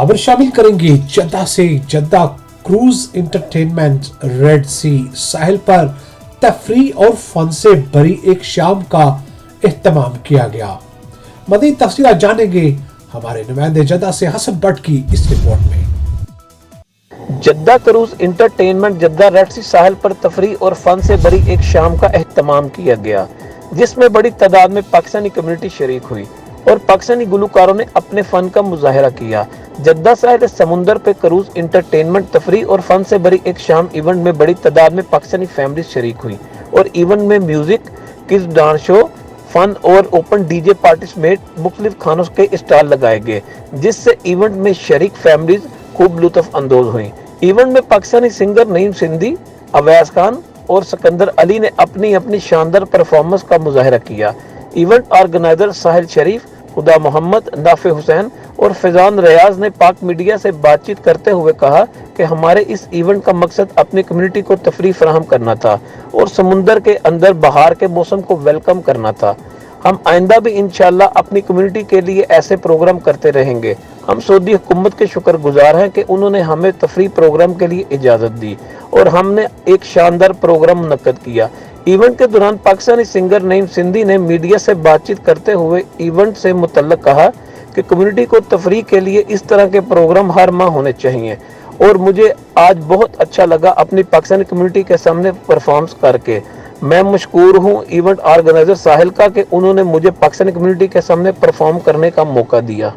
खबर शामिल करेंगे जद्दा से। Jeddah cruise entertainment red Sea साहिल पर तफरी और फन से भरी एक शाम का एहतमाम किया गया। मज़ीद तफसीलात जानेंगे हमारे नुमाइंदे जद्दा से हसन भट्ट की इस रिपोर्ट में। Jeddah cruise entertainment Jeddah Red Sea साहिल पर तफरी और फन से भरी एक शाम का एहतमाम किया गया, जिसमें बड़ी तादाद में पाकिस्तानी कम्युनिटी शरीक हुई और पाकिस्तानी गुलकारों ने अपने फन का मुजाहरा किया। जद्दा साहिल समुंदर पे क्रूज इंटरटेनमेंट तफरी और फन से भरी एक शाम इवेंट में बड़ी तादाद में पाकिस्तानी फैमिली शरीक हुई और इवेंट में music, kids dance show, fun और ओपन डीजे पार्टी समेत मुख्तलिफ खानों के स्टॉल लगाए गए, जिससे इवेंट में शरीक फैमिलीज खूब लुत्फ अंदोज हुई। इवेंट में पाकिस्तानी सिंगर नईम सिंधी, अवैस खान और सिकंदर अली ने अपनी अपनी शानदार परफॉर्मेंस का मुजाहरा किया। इवेंट ऑर्गेनाइजर साहिल शरीफ, खुदा मोहम्मद, नाफे हुसैन और फैजान रियाज ने पाक मीडिया से बातचीत करते हुए कहा कि हमारे इस इवेंट का मकसद अपनी कम्युनिटी को तफरीह फराहम करना था और समुंदर के अंदर बहार के मौसम को वेलकम करना था। हम आइंदा भी इंशाल्लाह अपनी कम्युनिटी के लिए ऐसे प्रोग्राम करते रहेंगे। हम सऊदी हुकूमत के शुक्रगुजार हैं कि उन्होंने हमें तफरीह प्रोग्राम के लिए इजाज़त दी और हमने एक शानदार प्रोग्राम मुनक्कद किया। इवेंट के दौरान पाकिस्तानी सिंगर नईम सिंधी ने मीडिया से बातचीत करते हुए इवेंट से मुतल्लिक कहा कि कम्युनिटी को तफरीह के लिए इस तरह के प्रोग्राम हर माह होने चाहिए और मुझे आज बहुत अच्छा लगा अपनी पाकिस्तानी कम्युनिटी के सामने परफॉर्मेंस करके। मैं मशकूर हूँ इवेंट ऑर्गेनाइजर साहिल का कि उन्होंने मुझे पाकिस्तानी कम्युनिटी के सामने परफॉर्म करने का मौका दिया।